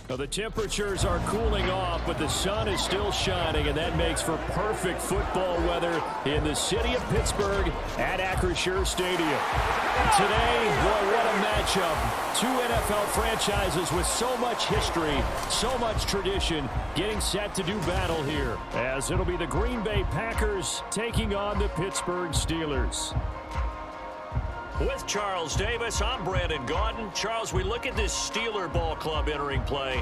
Well, the temperatures are cooling off, but the sun is still shining, and that makes for perfect football weather in the city of Pittsburgh at Acrisure Stadium. And today, boy, what a matchup. Two NFL franchises with so much history, so much tradition, getting set to do battle here, as it'll be the Green Bay Packers taking on the Pittsburgh Steelers. With Charles Davis, I'm Brandon Gaudin. Charles, we look at this Steeler ball club entering play.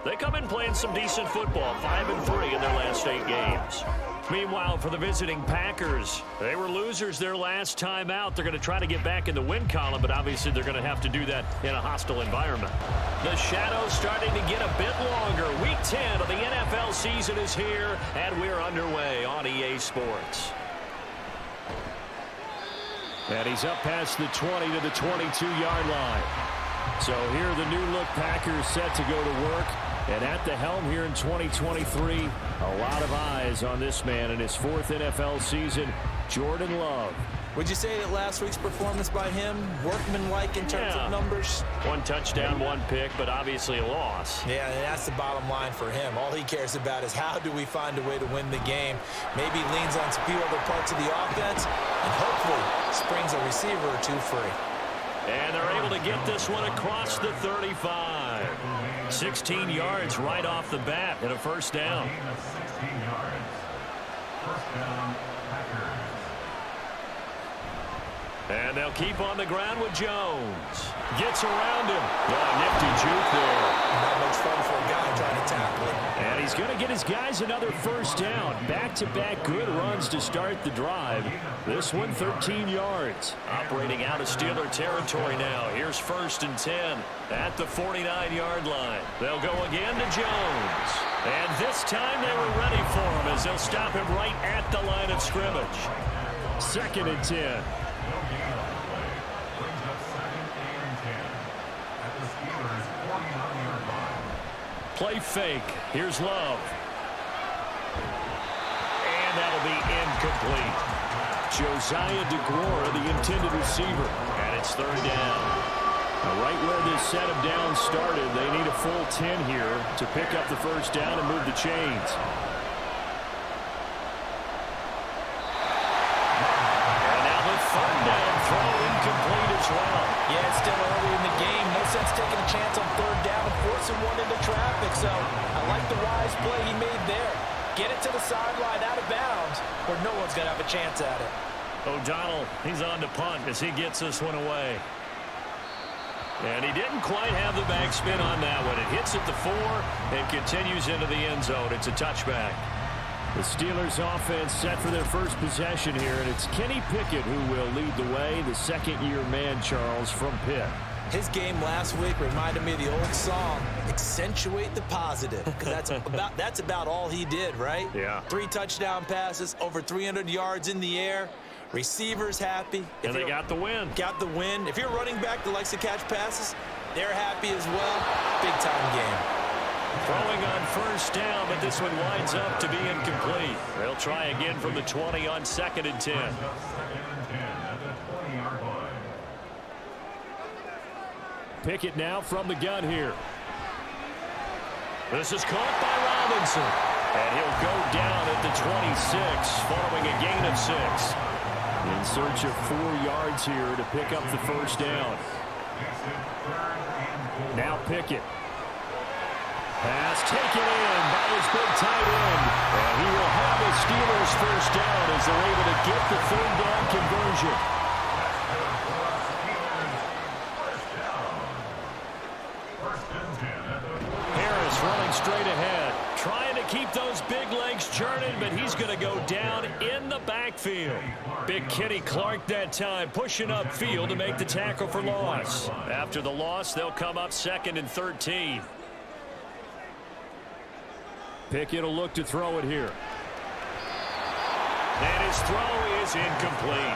They come in playing some decent football, 5-3 in their last 8 games. Meanwhile, for the visiting Packers, they were losers their last time out. They're going to try to get back in the win column, but obviously they're going to have to do that in a hostile environment. The shadows starting to get a bit longer. Week 10 of the NFL season is here, and we're underway on EA Sports. And he's up past the 20 to the 22-yard line. So here the new-look Packers set to go to work. And at the helm here in 2023, a lot of eyes on this man in his 4th NFL season, Jordan Love. Would you say that last week's performance by him, workmanlike in terms of numbers? 1 touchdown, 1 pick, but obviously a loss. Yeah, and that's the bottom line for him. All he cares about is how do we find a way to win the game. Maybe leans on a few other parts of the offense, and hopefully springs a receiver or two free. And they're able to get this one across the 35. 16 yards right off the bat and a first down. 16 yards. First down, Packers. And they'll keep on the ground with Jones. Gets around him. Oh, nifty juke there. Not much fun for a guy trying to tackle it. And he's going to get his guys another first down. Back-to-back good runs to start the drive. This one 13 yards. Operating out of Steeler territory now. Here's 1st and 10 at the 49-yard line. They'll go again to Jones. And this time they were ready for him as they'll stop him right at the line of scrimmage. 2nd and 10. Play fake. Here's Love. And that'll be incomplete. Josiah DeGuara, the intended receiver. And it's 3rd down. Now, right where this set of downs started, they need a full 10 here to pick up the first down and move the chains. And now the 3rd down throw incomplete as well. Yeah, it's still early in the game. No sense taking a chance on 3rd down and forcing one into traffic. So I like the wise play he made there. Get it to the sideline out of bounds where no one's going to have a chance at it. O'Donnell, he's on to punt as he gets this one away. And he didn't quite have the backspin on that one. It hits at the 4 and continues into the end zone. It's a touchback. The Steelers offense set for their first possession here, and it's Kenny Pickett who will lead the way, the second-year man, Charles, from Pitt. His game last week reminded me of the old song, Accentuate the Positive, because that's about all he did, right? Yeah. 3 touchdown passes, over 300 yards in the air. Receivers happy. And they got the win. Got the win. If you're running back that likes to catch passes, they're happy as well. Big-time game. Throwing on 1st down, but this one winds up to be incomplete. They'll try again from the 20 on 2nd and 10. Pickett now from the gun here. This is caught by Robinson. And he'll go down at the 26 following a gain of 6. In search of 4 yards here to pick up the first down. Now Pickett. Pass taken in by his big tight end. And he will have the Steelers first down as they're able to get the 3rd down conversion. Harris running straight ahead. Trying to keep those big legs churning, but he's going to go down in the backfield. Big Kenny Clark that time, pushing upfield to make the tackle for loss. After the loss, they'll come up 2nd and 13. Pickett will look to throw it here. And his throw is incomplete.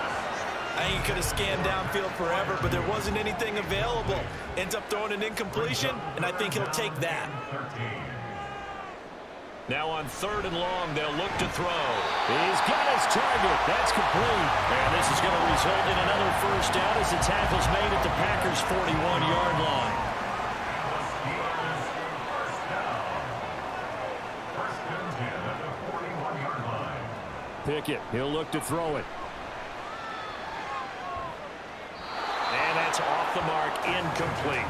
I think he could have scanned downfield forever, but there wasn't anything available. Ends up throwing an incompletion, and I think he'll take that. Now on 3rd and long, they'll look to throw. He's got his target. That's complete. And this is going to result in another first down as the tackle's made at the Packers' 41-yard line. Pickett. He'll look to throw it. And that's off the mark, incomplete.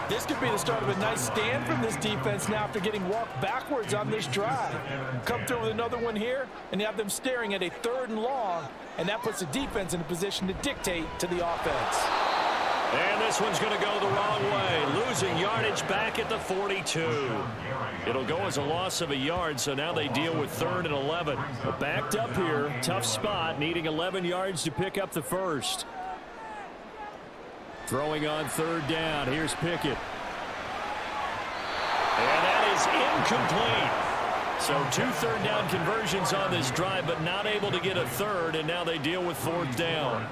This could be the start of a nice stand from this defense now after getting walked backwards on this drive. Come through with another one here, and you have them staring at a 3rd and long, and that puts the defense in a position to dictate to the offense. And this one's going to go the wrong way, losing yardage back at the 42. It'll go as a loss of a yard, so now they deal with 3rd and 11. Backed up here, tough spot, needing 11 yards to pick up the first. Throwing on 3rd down. Here's Pickett. And that is incomplete. So 2 third down conversions on this drive, but not able to get a 3rd, and now they deal with 4th down.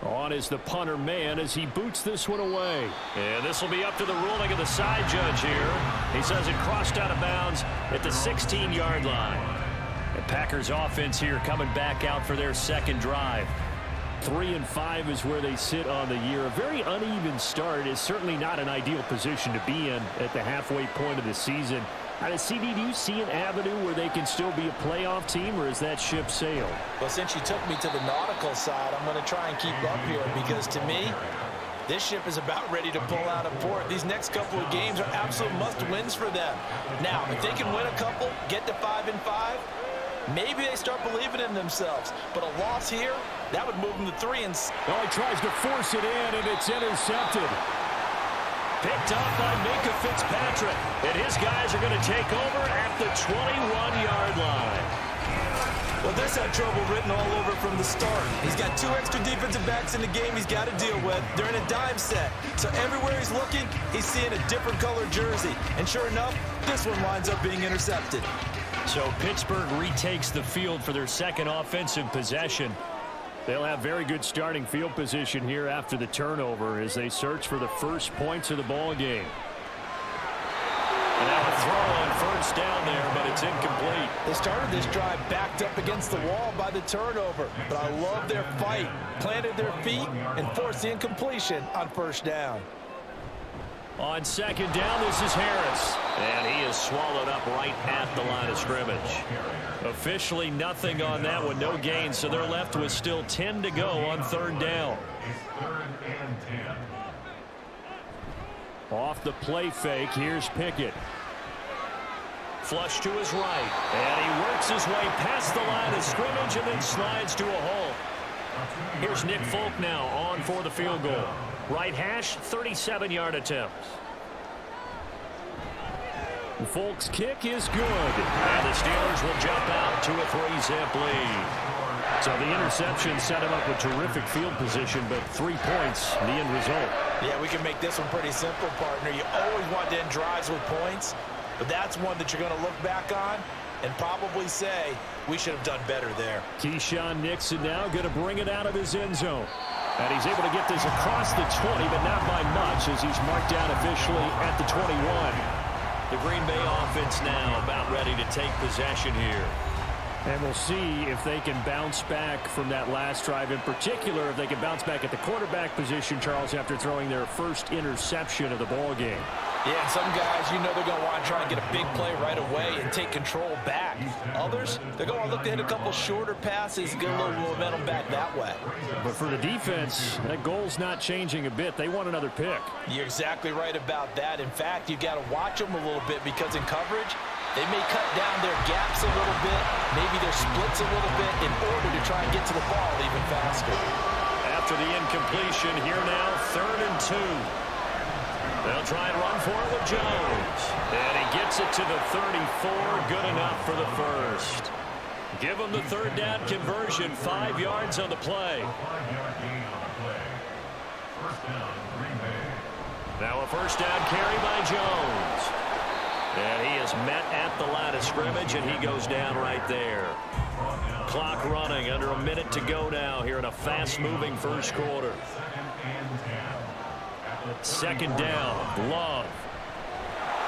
On is the punter man as he boots this one away. And this will be up to the ruling of the side judge here. He says it crossed out of bounds at the 16-yard line. The Packers offense here coming back out for their second drive. 3-5 is where they sit on the year. A very uneven start is certainly not an ideal position to be in at the halfway point of the season. CD, do you see an avenue where they can still be a playoff team, or is that ship sailed? Well, since you took me to the nautical side, I'm going to try and keep up here because to me, this ship is about ready to pull out of port. These next couple of games are absolute must-wins for them. Now, if they can win a couple, get to 5-5, maybe they start believing in themselves. But a loss here, that would move them to 3 and... Oh, he tries to force it in, and it's intercepted. Picked up by Minka Fitzpatrick. And his guys are going to take over at the 21-yard line. Well, this had trouble written all over from the start. He's got 2 extra defensive backs in the game he's got to deal with. They're in a dime set. So everywhere he's looking, he's seeing a different color jersey. And sure enough, this one winds up being intercepted. So Pittsburgh retakes the field for their second offensive possession. They'll have very good starting field position here after the turnover as they search for the first points of the ball game. And now a throw on 1st down there, but it's incomplete. They started this drive backed up against the wall by the turnover, but I love their fight. Planted their feet and forced the incompletion on 1st down. On 2nd down, this is Harris. And he is swallowed up right at the line of scrimmage. Officially nothing on that one, no gain, so they're left with still 10 to go on 3rd down. Off the play fake, here's Pickett. Flush to his right. And he works his way past the line of scrimmage and then slides to a hole. Here's Nick Folk now on for the field goal. Right hash, 37-yard attempt. Folk's kick is good. And the Steelers will jump out to a 3-zip lead. So the interception set him up with terrific field position, but 3 points, the end result. Yeah, we can make this one pretty simple, partner. You always want to end drives with points, but that's one that you're going to look back on and probably say, we should have done better there. Keyshawn Nixon now going to bring it out of his end zone. And he's able to get this across the 20, but not by much as he's marked down officially at the 21. The Green Bay offense now about ready to take possession here. And we'll see if they can bounce back from that last drive. In particular, if they can bounce back at the quarterback position, Charles, after throwing their first interception of the ball game. Yeah, some guys, you know they're going to want to try and get a big play right away and take control back. Others, they're going to look to hit a couple shorter passes and get a little momentum back that way. But for the defense, that goal's not changing a bit. They want another pick. You're exactly right about that. In fact, you've got to watch them a little bit because in coverage, they may cut down their gaps a little bit, maybe their splits a little bit in order to try and get to the ball even faster. After the incompletion, here now, 3rd and 2. They'll try and run for it with Jones. And he gets it to the 34. Good enough for the first. Give him the 3rd down conversion. 5 yards on the play. Now a 1st down carry by Jones. And he is met at the line of scrimmage, and he goes down right there. Clock running, under a minute to go now here in a fast-moving first quarter. 2nd down, Love.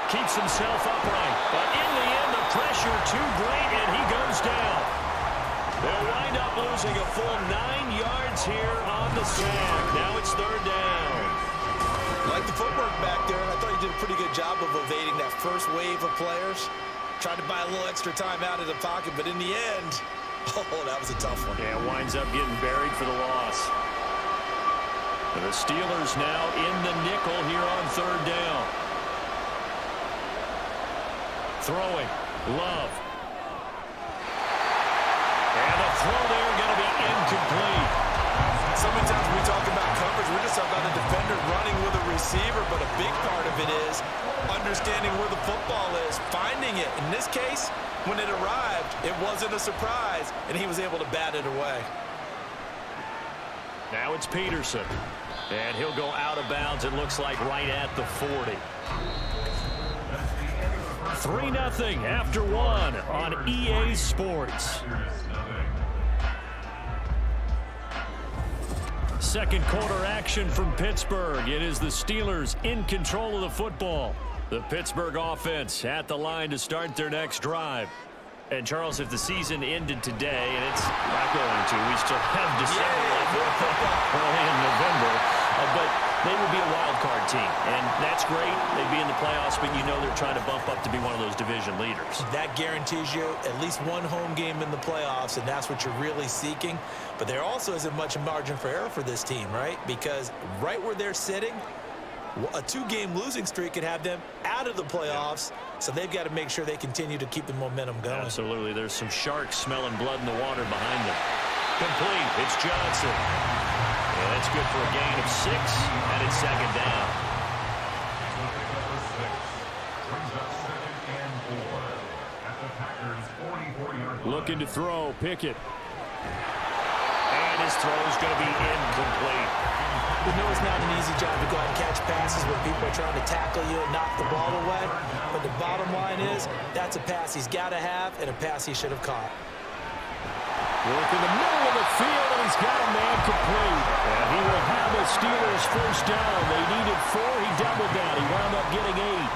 Keeps himself upright, but in the end, the pressure too great, and he goes down. They'll wind up losing a full 9 yards here on the sack. Now it's 3rd down. I like the footwork back there, and I thought he did a pretty good job of evading that first wave of players. Tried to buy a little extra time out of the pocket, but in the end, oh, that was a tough one. Yeah, winds up getting buried for the loss. The Steelers now in the nickel here on third down. Throwing. Love. And the throw there going to be incomplete. So many times when we talk about coverage, we're just talking about a defender running with a receiver, but a big part of it is understanding where the football is, finding it. In this case, when it arrived, it wasn't a surprise, and he was able to bat it away. Now it's Peterson. And he'll go out of bounds, it looks like, right at the 40. 3-0 after 1 on EA Sports. Second quarter action from Pittsburgh. It is the Steelers in control of the football. The Pittsburgh offense at the line to start their next drive. And, Charles, if the season ended today, and it's not going to, we still have December early in November, but they would be a wild card team. And that's great. They'd be in the playoffs, but you know they're trying to bump up to be one of those division leaders. That guarantees you at least one home game in the playoffs, and that's what you're really seeking. But there also isn't much margin for error for this team, right? Because right where they're sitting, a 2-game losing streak could have them out of the playoffs, so they've got to make sure they continue to keep the momentum going. Absolutely. There's some sharks smelling blood in the water behind them. Complete. It's Johnson. And that's good for a gain of 6, and it's second down. Looking to throw. Pickett. And his throw is going to be incomplete. We know it's not an easy job to go out and catch passes when people are trying to tackle you and knock the ball away. But the bottom line is that's a pass he's got to have and a pass he should have caught. Work in the middle of the field, and he's got a man complete. And he will have the Steelers first down. They needed 4. He doubled down. He wound up getting 8.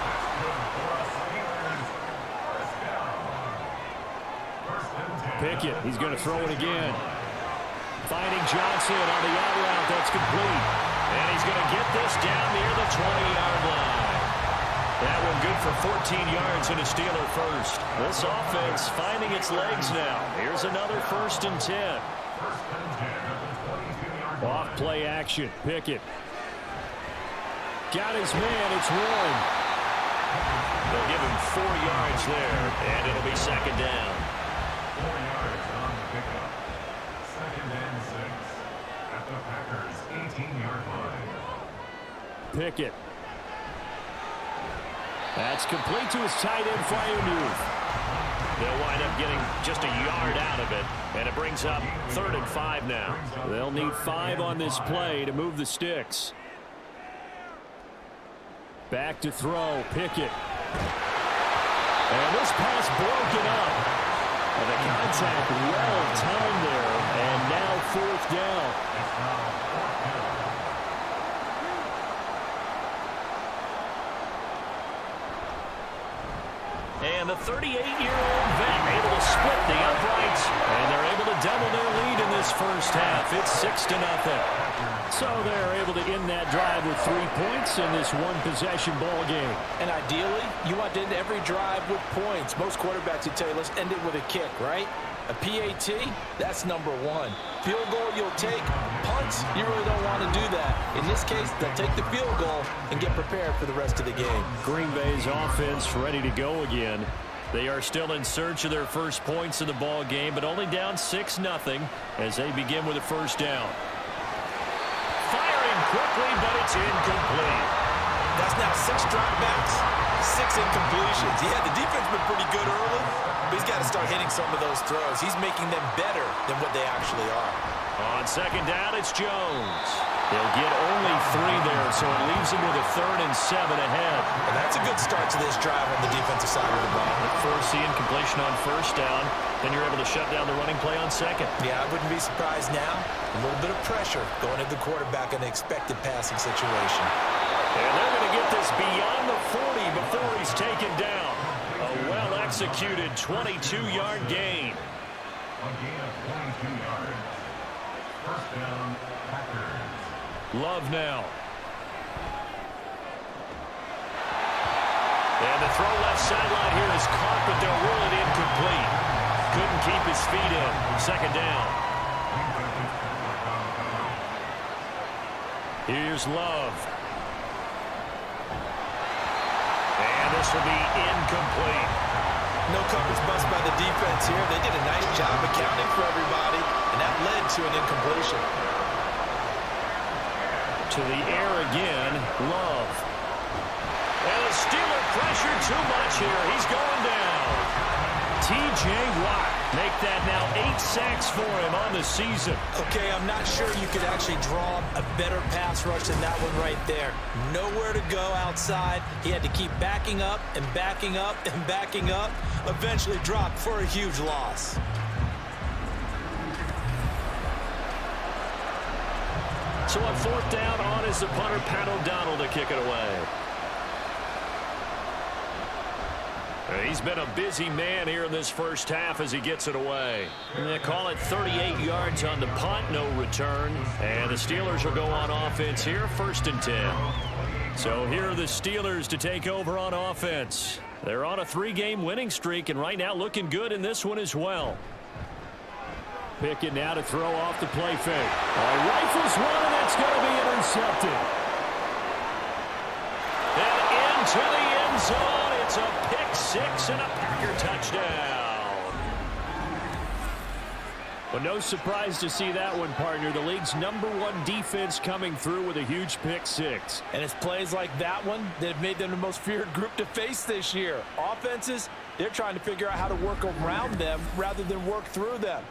Pickett, he's going to throw it again. Finding Johnson on the out route. That's complete. And he's going to get this down near the 20-yard line. That one good for 14 yards and a Steeler first. This offense finding its legs now. Here's another 1st and 10. Off play action. Pickett. Got his man. It's Warren. They'll give him 4 yards there, and it'll be second down. 4 yards on the pickup. 2nd and 6 at the Packers' 18-yard line. Pickett. That's complete to his tight end, Freiermuth. They'll wind up getting just a yard out of it, and it brings up 3rd and 5 now. They'll need 5 on this play to move the sticks. Back to throw. Pickett. And this pass broken up. And the contact well timed there, and now 4th down. And the 38-year-old vet able to split the uprights, and they're able to double their lead in this first half. It's 6-0. So they're able to end that drive with 3 points in this one-possession ball game. And ideally, you want to end every drive with points. Most quarterbacks would tell you, let's end it with a kick, right? A PAT, that's number 1. Field goal you'll take. Punts, you really don't want to do that. In this case, they'll take the field goal and get prepared for the rest of the game. Green Bay's offense ready to go again. They are still in search of their first points in the ball game, but only down 6-0 as they begin with a first down. Firing quickly, but it's incomplete. That's now 6 dropbacks, 6 incompletions. Yeah, the defense been pretty good early, but he's got to start hitting some of those throws. He's making them better than what they actually are. On second down, it's Jones. They'll get only 3 there, so it leaves them with a 3rd and 7 ahead. And that's a good start to this drive on the defensive side of the ball. Forcing completion on first down, then you're able to shut down the running play on second. Yeah, I wouldn't be surprised now. A little bit of pressure going at the quarterback in an expected passing situation. And they're going to get this beyond the 40 before he's taken down. A well-executed 22-yard gain. A gain of 22 yards. First down, Packers. Love now. And the throw left sideline here is caught, but they'll rule it incomplete. Couldn't keep his feet in. Second down. Here's Love. And this will be incomplete. No coverage bust by the defense here. They did a nice job accounting for everybody, and that led to an incompletion. To the air again, Love. And the Steeler pressured too much here. He's going down. T.J. Watt make that now 8 sacks for him on the season. Okay, I'm not sure you could actually draw a better pass rush than that one right there. Nowhere to go outside. He had to keep backing up and backing up and backing up. Eventually dropped for a huge loss. So on fourth down, on is the punter, Pat O'Donnell, to kick it away. He's been a busy man here in this first half as he gets it away. They call it 38 yards on the punt, no return. And the Steelers will go on offense here, 1st and 10. So here are the Steelers to take over on offense. They're on a 3-game winning streak, and right now looking good in this one as well. Pickett now to throw off the play fake. Rifles one, and it's going to be intercepted. And into the end zone. It's a pick six and a Packer touchdown. Well, no surprise to see that one, partner. The league's #1 defense coming through with a huge pick six. And it's plays like that one that have made them the most feared group to face this year. Offenses, they're trying to figure out how to work around them rather than work through them.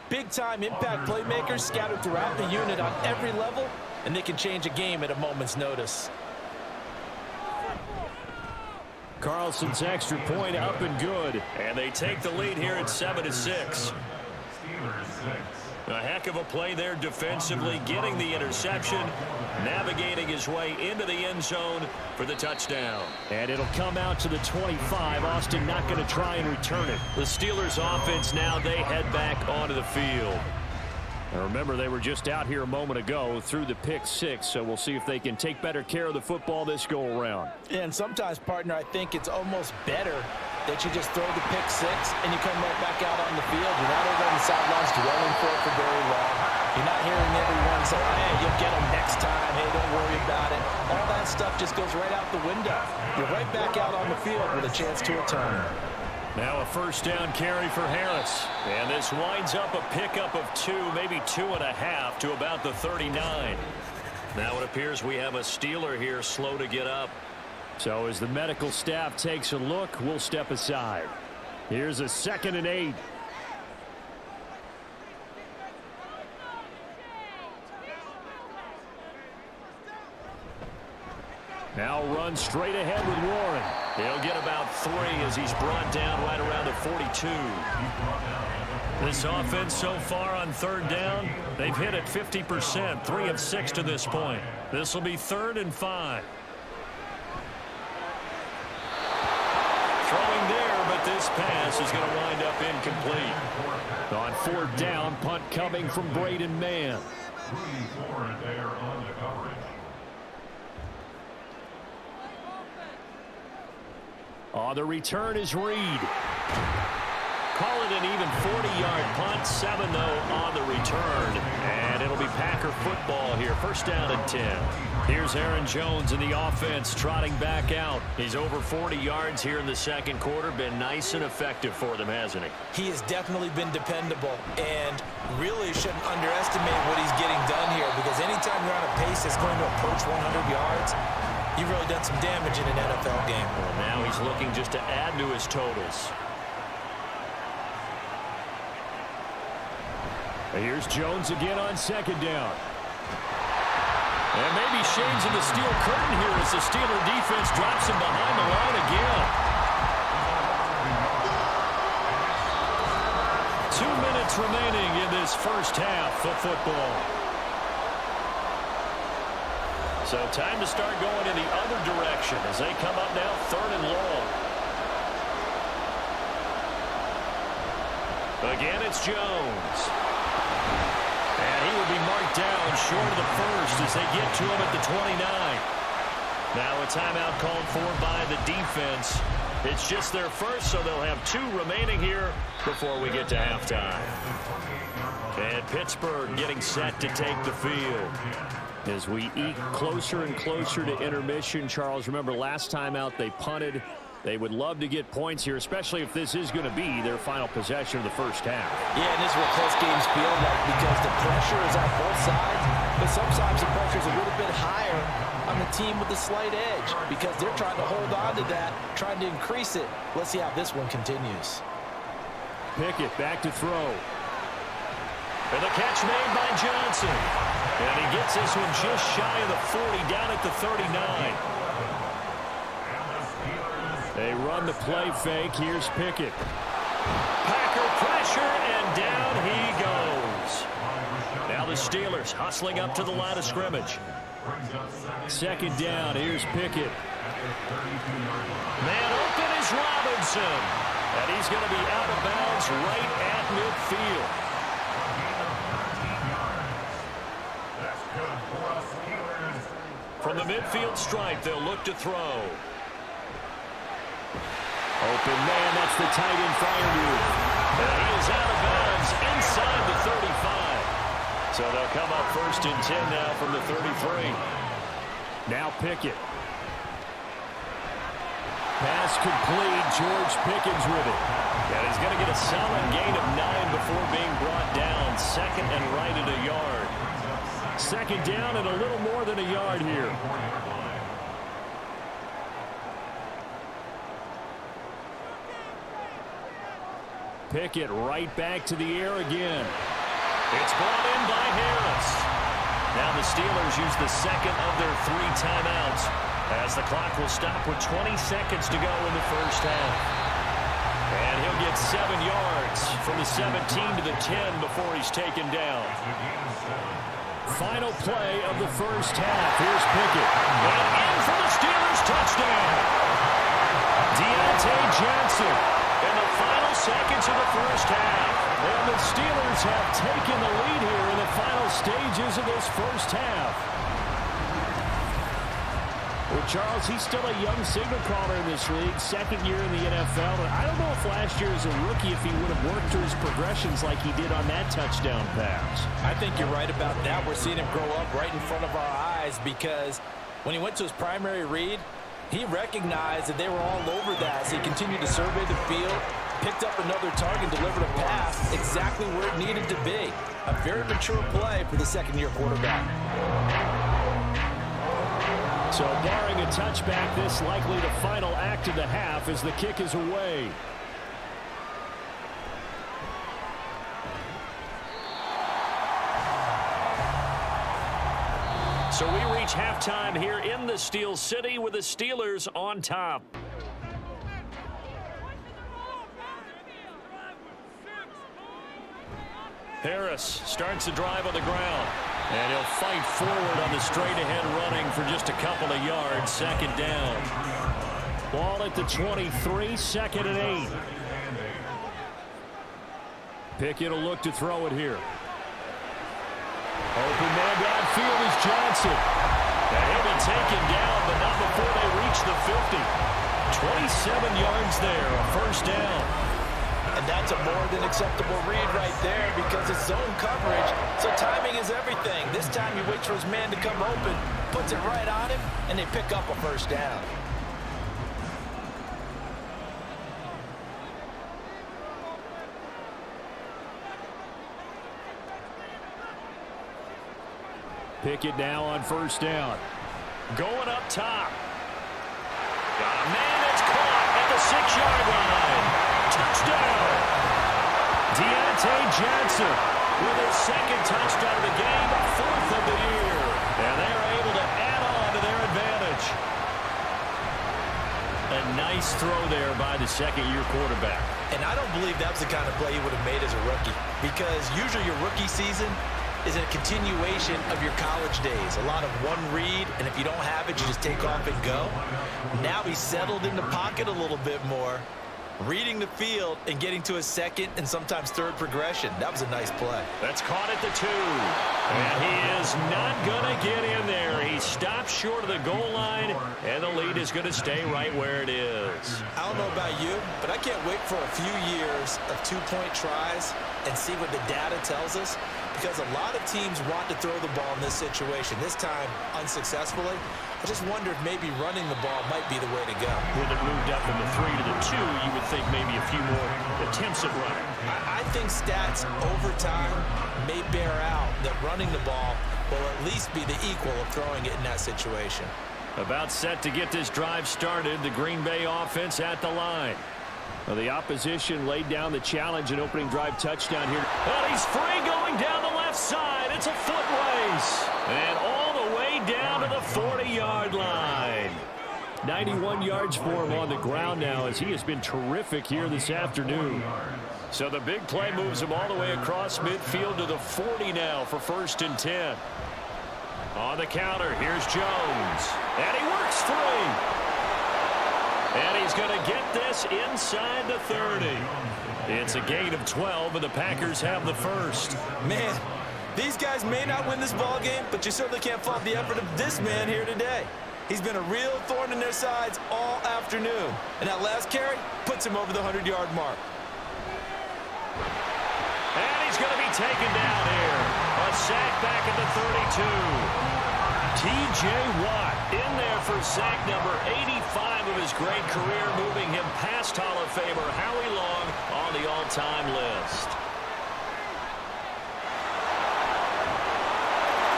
Big-time impact playmakers scattered throughout the unit on every level, and they can change a game at a moment's notice. Carlson's extra point up and good. And they take the lead here at 7-6. A heck of a play there defensively, getting the interception, navigating his way into the end zone for the touchdown. And it'll come out to the 25. Austin not going to try and return it. The Steelers offense now, they head back onto the field. Now remember, they were just out here a moment ago through the pick six, so we'll see if they can take better care of the football this go-around. Yeah, and sometimes, partner, I think it's almost better that you just throw the pick six and you come right back out on the field. You're not over on the sidelines dwelling for it for very long. You're not hearing everyone say, hey, you'll get them next time. Hey, don't worry about it. All that stuff just goes right out the window. You're right back out on the field with a chance to return. Now a first down carry for Harris. And this winds up a pickup of 2, maybe 2.5 to about the 39. Now it appears we have a Steeler here slow to get up. So as the medical staff takes a look, we'll step aside. Here's a 2nd and 8. Now run straight ahead with Warren. He'll get about 3 as he's brought down right around the 42. This offense so far on 3rd down, they've hit it 50%, 3 of 6 to this point. This will be 3rd and 5. Throwing there, but this pass is going to wind up incomplete. On 4th down, punt coming from Braden Mann. There on the coverage. On the return is Reed. Call it an even 40-yard punt, 7 though on the return. And it'll be Packer football here, 1st down and 10. Here's Aaron Jones in the offense trotting back out. He's over 40 yards here in the 2nd quarter. Been nice and effective for them, hasn't he? He has definitely been dependable and really shouldn't underestimate what he's getting done here, because anytime you're on a pace that's going to approach 100 yards, you've really done some damage in an NFL game. Well, now he's looking just to add to his totals. Here's Jones again on 2nd down. And maybe shades of the steel curtain here as the Steeler defense drops him behind the line again. 2 minutes remaining in this first half of football. So time to start going in the other direction as they come up now 3rd and long. Again, it's Jones. And he will be marked down short of the 1st as they get to him at the 29. Now a timeout called for by the defense. It's just their first, so they'll have 2 remaining here before we get to halftime. And Pittsburgh getting set to take the field. As we eke closer and closer to intermission, Charles, remember last time out they punted. They would love to get points here, especially if this is going to be their final possession of the first half. Yeah, and this is what close games feel like because the pressure is on both sides, but sometimes the pressure is a little bit higher on the team with the slight edge because they're trying to hold on to that, trying to increase it. Let's see how this one continues. Pickett back to throw. And the catch made by Johnson. And he gets this one just shy of the 40, down at the 39. They run the play fake. Here's Pickett. Packer pressure, and down he goes. Now the Steelers hustling up to the line of scrimmage. Second down. Here's Pickett. Man open is Robinson. And he's going to be out of bounds right at midfield. From the midfield stripe, they'll look to throw. Open man, that's the tight end fire move. And he is out of bounds inside the 35. So they'll come up 1st and 10 now from the 33. Now Pickett. Pass complete. George Pickens with it. And he's going to get a solid gain of 9 before being brought down. 2nd and right at a yard. 2nd down and a little more than a yard here. Pickett right back to the air again. It's brought in by Harris. Now the Steelers use the 2nd of their 3 timeouts as the clock will stop with 20 seconds to go in the first half. And he'll get 7 yards from the 17 to the 10 before he's taken down. Final play of the first half. Here's Pickett. And in for the Steelers touchdown. Deontay Johnson in the final seconds of the first half. And the Steelers have taken the lead here in the final stages of this first half. Well, Charles, he's still a young signal caller in this league, 2nd year in the NFL. And I don't know if last year as a rookie, if he would have worked through his progressions like he did on that touchdown pass. I think you're right about that. We're seeing him grow up right in front of our eyes because when he went to his primary read, he recognized that they were all over that. So he continued to survey the field, picked up another target, delivered a pass exactly where it needed to be. A very mature play for the 2nd-year quarterback. So barring a touchback, this likely the final act of the half as the kick is away. So we reach halftime here in the Steel City with the Steelers on top. Harris starts the drive on the ground. And he'll fight forward on the straight-ahead running for just a couple of yards. 2nd down. Ball at the 23, 2nd and 8. Pickett will look to throw it here. Open man downfield is Johnson. And he'll be taken down, but not before they reach the 50. 27 yards there, a 1st down. And that's a more than acceptable read right there because it's zone coverage, so timing is everything. This time he waits for his man to come open, puts it right on him, and they pick up a 1st down. Pickett now on 1st down. Going up top. Got a man that's caught at the 6-yard line. Touchdown! Deontay Johnson with his 2nd touchdown of the game, 4th of the year. And they're able to add on to their advantage. A nice throw there by the 2nd-year quarterback. And I don't believe that was the kind of play he would have made as a rookie because usually your rookie season is a continuation of your college days. A lot of one read, and if you don't have it, you just take off and go. Now he's settled in the pocket a little bit more, reading the field and getting to his 2nd and sometimes 3rd progression. That was a nice play. That's caught at the 2. And he is not going to get in there. He stops short of the goal line, and the lead is going to stay right where it is. I don't know about you, but I can't wait for a few years of two-point tries and see what the data tells us, because a lot of teams want to throw the ball in this situation, this time unsuccessfully. I just wonder if maybe running the ball might be the way to go. With it moved up from the 3 to the 2, you would think maybe a few more attempts at running. I think stats over time may bear out that running the ball will at least be the equal of throwing it in that situation. About set to get this drive started, the Green Bay offense at the line. Well, the opposition laid down the challenge and opening drive touchdown here. And he's free going down the left side. It's a foot race. And all the way down to the 40-yard line. 91 yards for him on the ground now, as he has been terrific here this afternoon. So the big play moves him all the way across midfield to the 40 now for 1st and 10. On the counter, here's Jones. And he works free. And he's going to get this inside the 30. It's a gain of 12, and the Packers have the first. Man, these guys may not win this ball game, but you certainly can't fault the effort of this man here today. He's been a real thorn in their sides all afternoon. And that last carry puts him over the 100-yard mark. And he's going to be taken down here. A sack back at the 32. T.J. Watt in there for sack number 85 of his great career, moving him past Hall of Famer Howie Long on the all-time list.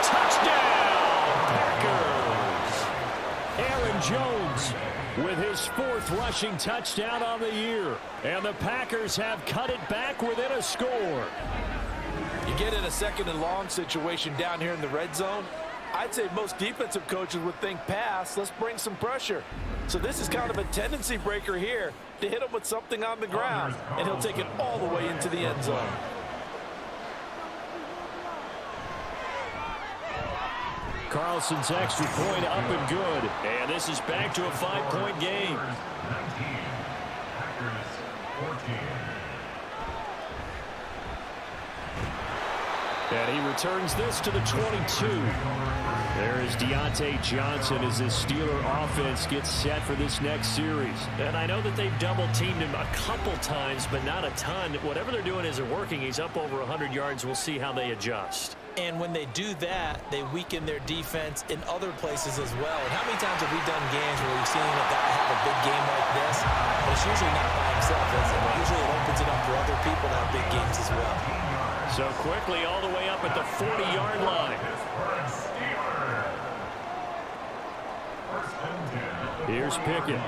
Touchdown, Packers! Aaron Jones with his 4th rushing touchdown on the year. And the Packers have cut it back within a score. You get in a 2nd and long situation down here in the red zone, I'd say most defensive coaches would think pass, let's bring some pressure. So this is kind of a tendency breaker here to hit him with something on the ground, and he'll take it all the way into the end zone. Carlson's extra point up and good. And this is back to a 5-point game. 19, Packers 14. And he returns this to the 22. There is Deontay Johnson as this Steeler offense gets set for this next series. And I know that they've double-teamed him a couple times, but not a ton. Whatever they're doing isn't working. He's up over 100 yards. We'll see how they adjust. And when they do that, they weaken their defense in other places as well. And how many times have we done games where we've seen a guy have a big game like this? But it's usually not by himself, is it? Usually it opens it up for other people to have big games as well. So quickly all the way up at the 40-yard line. Here's Pickett.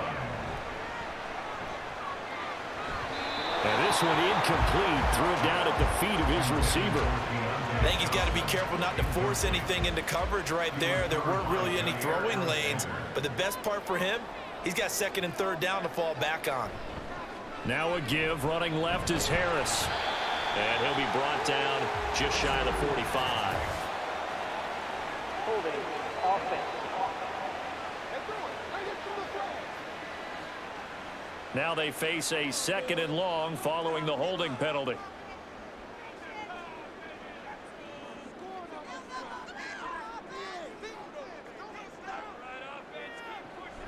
And this one incomplete. Threw it down at the feet of his receiver. I think he's got to be careful not to force anything into coverage right there. There weren't really any throwing lanes. But the best part for him, he's got 2nd and 3rd down to fall back on. Now a give. Running left is Harris. And he'll be brought down just shy of the 45. Holding offense. Now they face a 2nd and long following the holding penalty.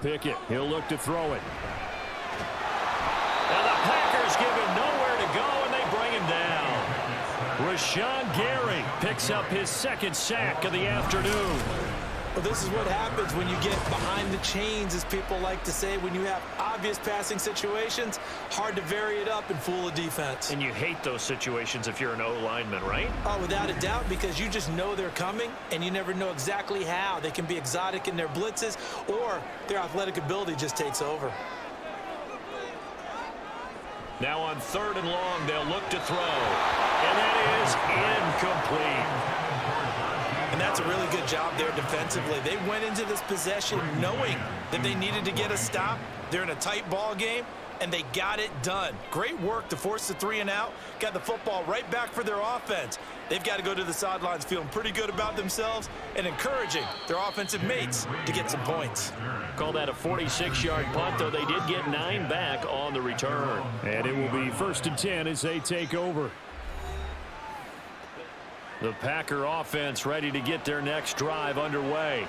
Pickett, he'll look to throw it. And the Packers give him nowhere to go, and they bring him down. Rashawn Gary picks up his 2nd sack of the afternoon. Well, this is what happens when you get behind the chains, as people like to say. When you have obvious passing situations, hard to vary it up and fool a defense. And you hate those situations if you're an O-lineman, right? Oh, without a doubt, because you just know they're coming, and you never know exactly how. They can be exotic in their blitzes, or their athletic ability just takes over. Now on 3rd and long, they'll look to throw. And that is incomplete. And that's a really good job there defensively. They went into this possession knowing that they needed to get a stop. They're in a tight ball game, and they got it done. Great work to force the 3 and out. Got the football right back for their offense. They've got to go to the sidelines feeling pretty good about themselves and encouraging their offensive mates to get some points. Call that a 46-yard punt, though they did get 9 back on the return. And it will be 1st and 10 as they take over. The Packer offense ready to get their next drive underway.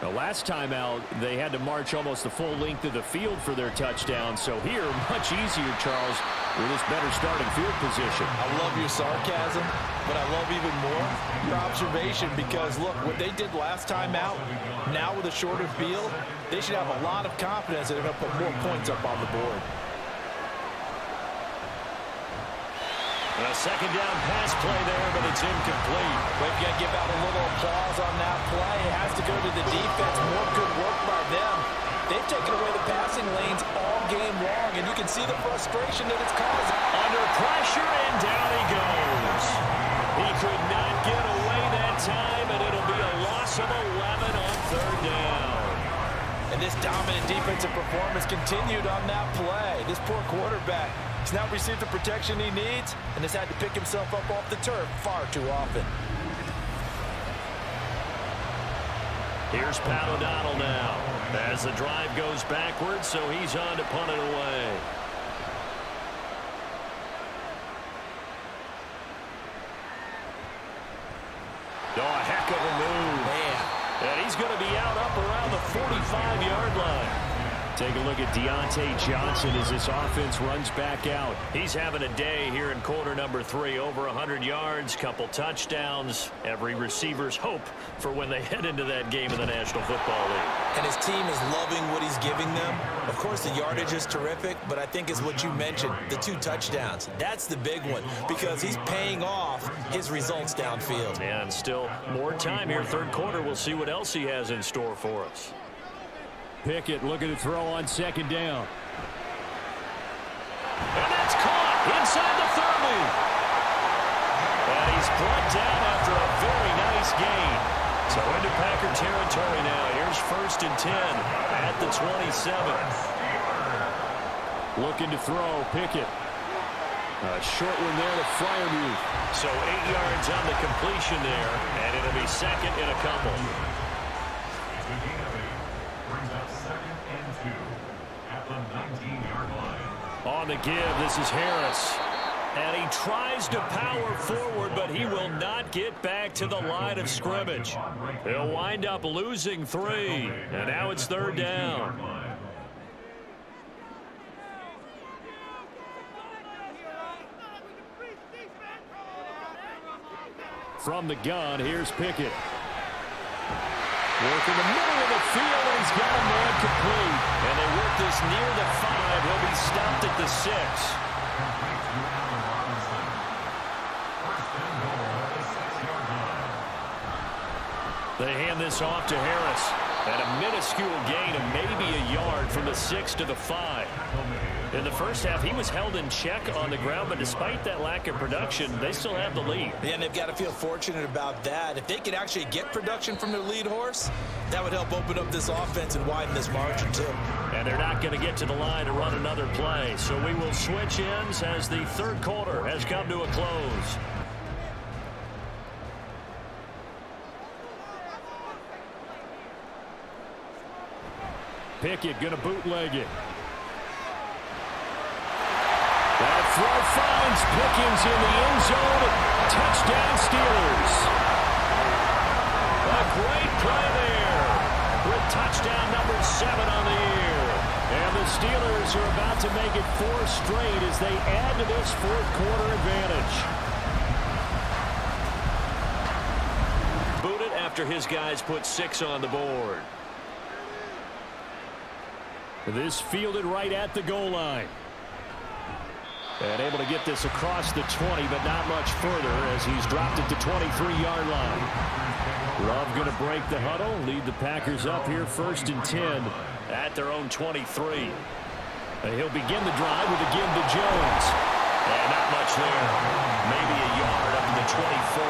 The last time out, they had to march almost the full length of the field for their touchdown. So here, much easier, Charles, with this better starting field position. I love your sarcasm, but I love even more your observation because, look, what they did last time out, now with a shorter field, they should have a lot of confidence that they're going to put more points up on the board. A second down pass play there, but it's incomplete. But you got to give out a little applause on that play. It has to go to the defense. More good work by them. They've taken away the passing lanes all game long, and you can see the frustration that it's causing. Under pressure, and down he goes. He could not get away that time, and it'll be a loss of 11 on third down. And this dominant defensive performance continued on that play. This poor quarterback has now received the protection he needs and has had to pick himself up off the turf far too often. Here's Pat O'Donnell now as the drive goes backwards, so he's on to punt it away. Oh, a heck of a move. Man. And he's going to be out up around the 45-yard line. Take a look at Deontay Johnson as this offense runs back out. He's having a day here in quarter number 3. Over 100 yards, couple touchdowns. Every receiver's hope for when they head into that game in the National Football League. And his team is loving what he's giving them. Of course, the yardage is terrific, but I think is what you mentioned, the 2 touchdowns. That's the big one because he's paying off his results downfield. And still more time here, third quarter. We'll see what else he has in store for us. Pickett looking to throw on second down. And that's caught inside the 30. And he's brought down after a very nice gain. So into Packer territory now. Here's 1st and 10 at the 27. Looking to throw, Pickett. A short one there to Freiermuth. So 8 yards on the completion there, and it'll be second in a couple. On the give, this is Harris. And he tries to power forward, but he will not get back to the line of scrimmage. He'll wind up losing 3, and now it's third down. From the gun, here's Pickett. Work in the middle of the field, and he's got a man complete. And they work this near the 5. He'll be stopped at the 6. They hand this off to Harris. And a minuscule gain of maybe a yard from the 6 to the 5. In the first half, he was held in check on the ground, but despite that lack of production, they still have the lead. Yeah, and they've got to feel fortunate about that. If they could actually get production from their lead horse, that would help open up this offense and widen this margin, too. And they're not going to get to the line to run another play. So we will switch ends as the third quarter has come to a close. Pickett going to bootleg it. That throw finds Pickens in the end zone. Touchdown Steelers. A great play there with touchdown number 7 on the year. And the Steelers are about to make it 4 straight as they add to this fourth quarter advantage. Booted after his guys put 6 on the board. This fielded right at the goal line. And able to get this across the 20, but not much further as he's dropped it to 23-yard line. Love going to break the huddle, lead the Packers up here 1st and 10 at their own 23. And he'll begin the drive with a give to Jones. And not much there. Maybe a yard up to the 24.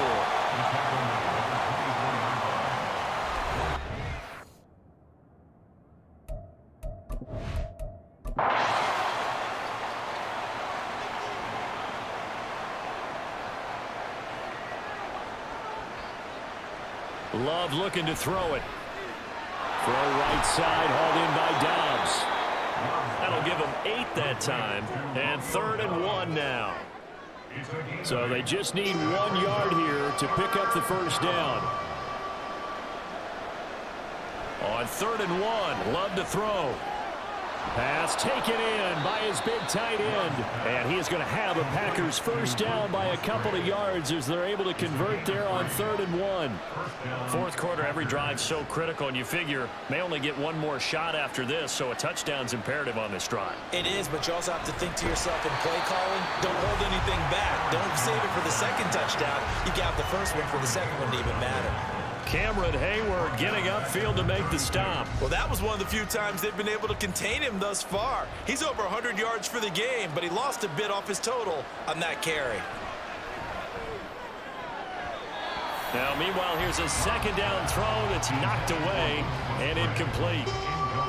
Love looking to throw it. Throw right side, hauled in by Dobbs. That'll give him 8 that time. And 3rd and 1 now. So they just need 1 yard here to pick up the first down. On 3rd and 1, Love to throw. Pass taken in by his big tight end. And he is going to have a Packers first down by a couple of yards as they're able to convert there on 3rd and 1. Fourth quarter, every drive so critical, and you figure may only get one more shot after this, so a touchdown's imperative on this drive. It is, but you also have to think to yourself in play calling, don't hold anything back. Don't save it for the second touchdown. You got the first one for the second one to even matter. Cameron Hayward getting upfield to make the stop. Well, that was one of the few times they've been able to contain him thus far. He's over 100 yards for the game, but he lost a bit off his total on that carry. Now, meanwhile, here's a second down throw that's knocked away and incomplete.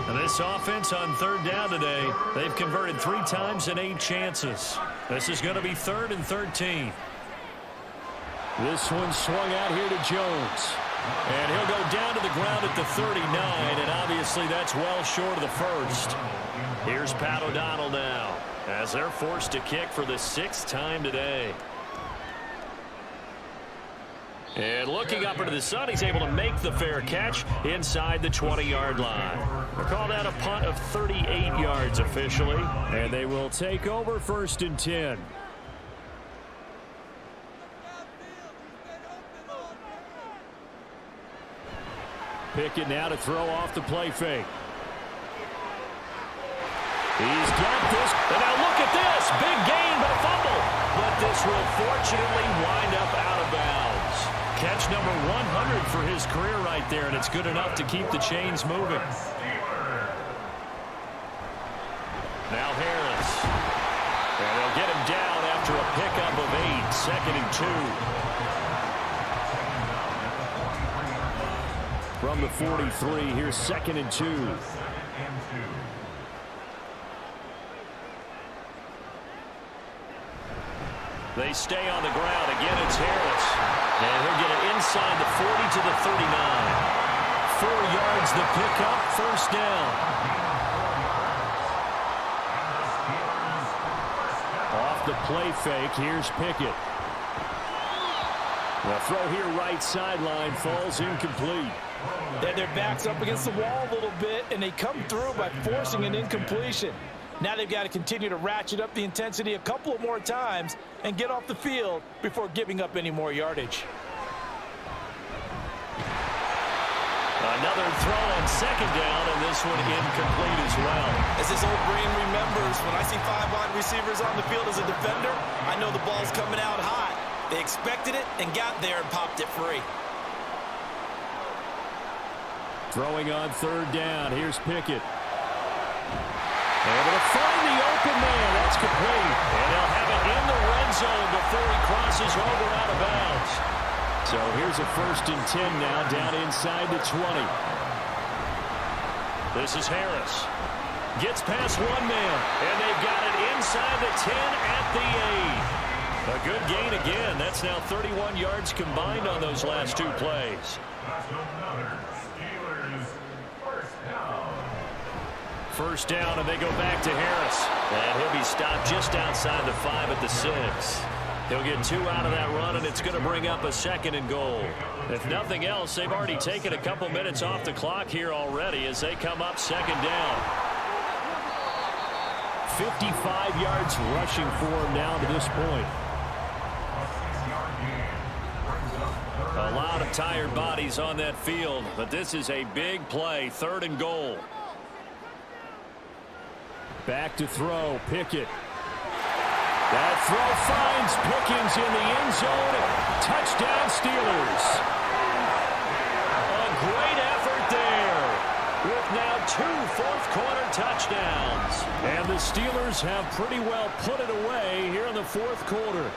And this offense on 3rd down today, they've converted 3 times in 8 chances. This is going to be 3rd and 13. This one swung out here to Jones. And he'll go down to the ground at the 39, and obviously that's well short of the first. Here's Pat O'Donnell now as they're forced to kick for the 6th time today. And looking up into the sun, he's able to make the fair catch inside the 20-yard line. We'll call that a punt of 38 yards officially. And they will take over 1st and 10. Pickett now to throw off the play fake. He's got this. And now look at this. Big gain but fumble. But this will fortunately wind up out of bounds. Catch number 100 for his career right there, and it's good enough to keep the chains moving. Now Harris. And they'll get him down after a pickup of 8. 2nd and 2. From the 43, here's 2nd and 2. They stay on the ground. Again, it's Harris. And he'll get it inside the 40 to the 39. 4 yards the pickup, first down. Off the play fake, here's Pickett. The throw here right sideline falls incomplete. Then their back's up against the wall a little bit, and they come through by forcing an incompletion. Now they've got to continue to ratchet up the intensity a couple of more times and get off the field before giving up any more yardage. Another throw on 2nd down, and this one incomplete as well. As this old brain remembers, when I see 5 wide receivers on the field as a defender, I know the ball's coming out hot. They expected it and got there and popped it free. Throwing on 3rd down. Here's Pickett. Able to find the open man. That's complete. And they'll have it in the red zone before he crosses over out of bounds. So here's a 1st and 10 now down inside the 20. This is Harris. Gets past one man. And they've got it inside the 10 at the 8. A good gain again. That's now 31 yards combined on those last 2 plays. First down, and they go back to Harris. And he'll be stopped just outside the 5 at the 6. He'll get 2 out of that run, and it's going to bring up a 2nd and goal. If nothing else, they've already taken a couple minutes off the clock here already as they come up 2nd down. 55 yards rushing for him now to this point. A lot of tired bodies on that field, but this is a big play, 3rd and goal. Back to throw, Pickett. That throw finds Pickens in the end zone. Touchdown, Steelers. A great effort there with now 2 fourth-quarter touchdowns. And the Steelers have pretty well put it away here in the 4th quarter.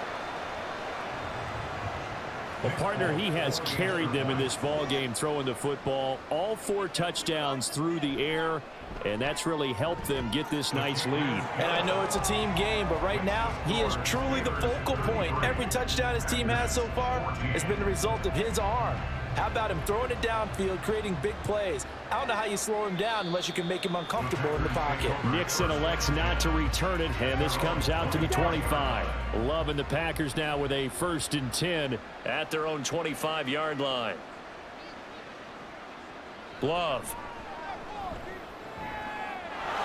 Well, partner, he has carried them in this ball game throwing the football. All 4 touchdowns through the air, and that's really helped them get this nice lead. And I know it's a team game, but right now, he is truly the focal point. Every touchdown his team has so far has been the result of his arm. How about him throwing it downfield, creating big plays? I don't know how you slow him down unless you can make him uncomfortable in the pocket. Nixon elects not to return it, and this comes out to the 25. Loving the Packers now with a 1st and 10 at their own 25-yard line. Love.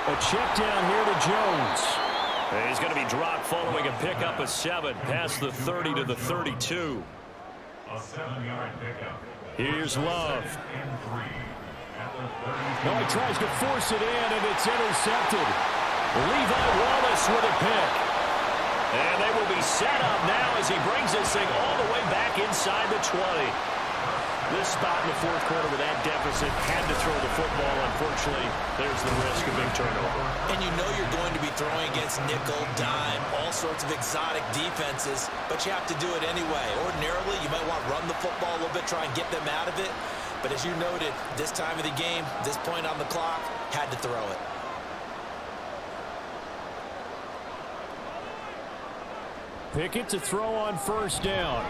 A check down here to Jones. He's going to be dropped following a pickup of 7 past the 30 to the 32. A 7-yard pickup. Here's Love. And 3 at the 32. No, he tries to force it in, and it's intercepted. Levi Wallace with a pick. And they will be set up now as he brings this thing all the way back inside the 20. This spot in the 4th quarter with that deficit, had to throw the football. Unfortunately, there's the risk of big turnover. And you know you're going to be throwing against nickel, dime, all sorts of exotic defenses, but you have to do it anyway. Ordinarily, you might want to run the football a little bit, try and get them out of it. But as you noted, this time of the game, this point on the clock, had to throw it. Pickett to throw on 1st down.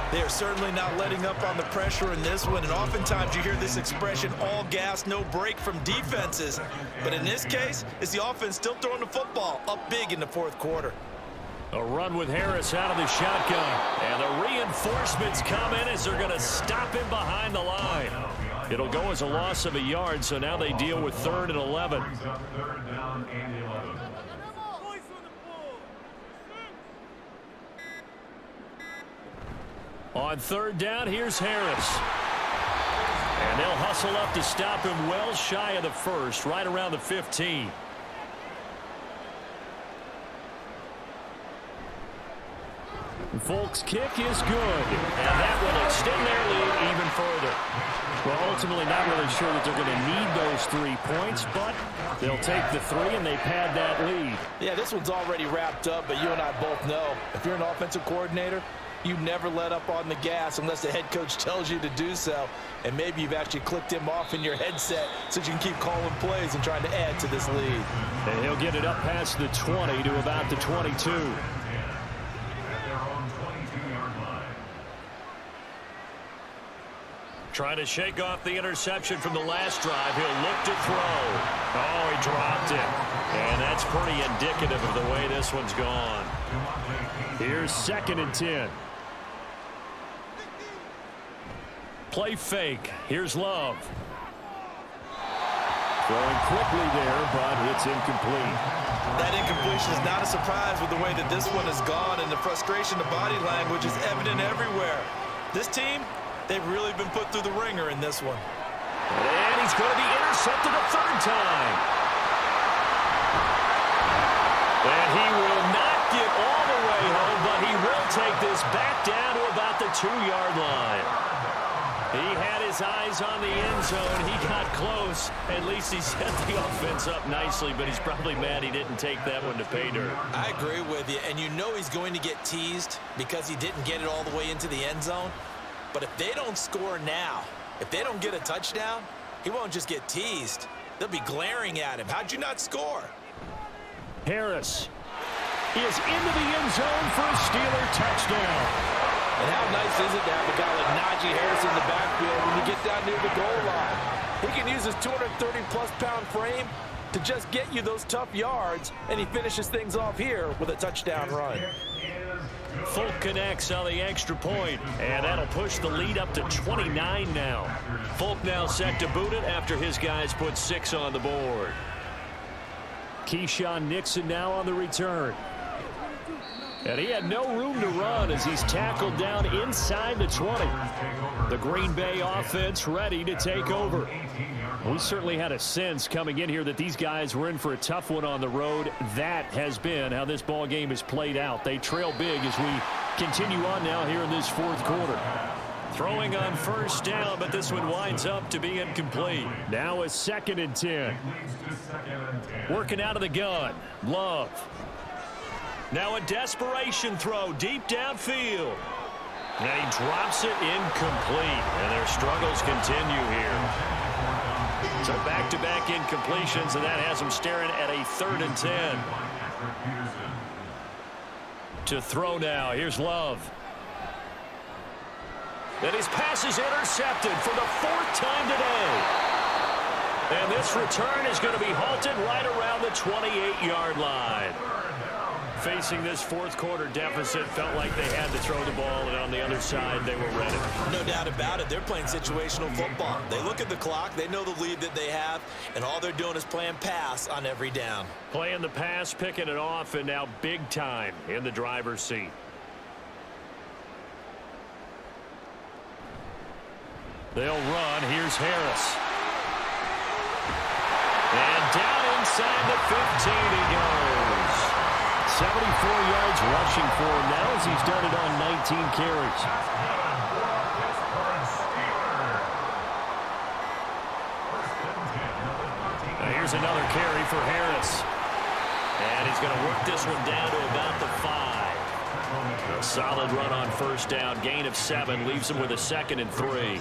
They are certainly not letting up on the pressure in this one, and oftentimes you hear this expression, all gas, no break from defenses. But in this case, it's the offense still throwing the football up big in the 4th quarter. A run with Harris out of the shotgun. And the reinforcements come in as they're going to stop him behind the line. It'll go as a loss of a yard, so now they deal with 3rd and 11. Brings up 3rd down and 11. On 3rd down, here's Harris. And they'll hustle up to stop him well shy of the 1st, right around the 15. Folk's kick is good. And that will extend their lead even further. Well, ultimately not really sure that they're going to need those 3 points, but they'll take the 3 and they pad that lead. Yeah, this one's already wrapped up, but you and I both know if you're an offensive coordinator, you never let up on the gas unless the head coach tells you to do so. And maybe you've actually clicked him off in your headset so you can keep calling plays and trying to add to this lead. And he'll get it up past the 20 to about the 22. Trying to shake off the interception from the last drive. He'll look to throw. Oh, he dropped it. And that's pretty indicative of the way this one's gone. Here's 2nd and 10. Play fake. Here's Love. Throwing quickly there, but it's incomplete. That incompletion is not a surprise with the way that this one has gone, and the frustration, the body language is evident everywhere. This team, they've really been put through the ringer in this one. And he's going to be intercepted a 3rd time. And he will not get all the way home, but he will take this back down to about the 2-yard line. He had his eyes on the end zone. He got close. At least he set the offense up nicely, but he's probably mad he didn't take that one to pay dirt. I agree with you, and you know he's going to get teased because he didn't get it all the way into the end zone. But if they don't score now, if they don't get a touchdown, he won't just get teased. They'll be glaring at him. How'd you not score? Harris is into the end zone for a Steeler touchdown. And how nice is it to have a guy like Najee Harris in the backfield when you get down near the goal line? He can use his 230-plus pound frame to just get you those tough yards, and he finishes things off here with a touchdown run. Folk connects on the extra point, and that'll push the lead up to 29 now. Folk now set to boot it after his guys put 6 on the board. Keyshawn Nixon now on the return. And he had no room to run as he's tackled down inside the 20. The Green Bay offense ready to take over. We certainly had a sense coming in here that these guys were in for a tough one on the road. That has been how this ball game has played out. They trail big as we continue on now here in this 4th quarter. Throwing on 1st down, but this one winds up to be incomplete. Now a 2nd and 10. Working out of the gun. Love. Now a desperation throw deep downfield. And he drops it incomplete. And their struggles continue here. So back-to-back incompletions, and that has them staring at a 3rd and 10. To throw now. Here's Love. And his pass is intercepted for the 4th time today. And this return is going to be halted right around the 28-yard line. Facing this fourth quarter deficit, felt like they had to throw the ball, and on the other side, they were ready. No doubt about it. They're playing situational football. They look at the clock, they know the lead that they have, and all they're doing is playing pass on every down. Playing the pass, picking it off, and now big time in the driver's seat. They'll run. Here's Harris. And down inside the 15 he goes. 74 yards rushing for him now as he's done it on 19 carries. Now here's another carry for Harris. And he's going to work this one down to about the 5. A solid run on first down. Gain of 7 leaves him with a 2nd and 3.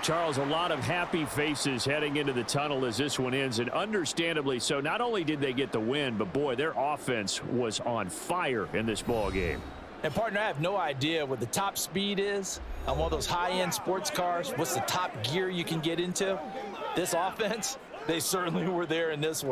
Charles, a lot of happy faces heading into the tunnel as this one ends, and understandably so. Not only did they get the win, but boy, their offense was on fire in this ball game. And partner, I have no idea what the top speed is on one of those high-end sports cars. What's the top gear you can get into? This offense, they certainly were there in this one.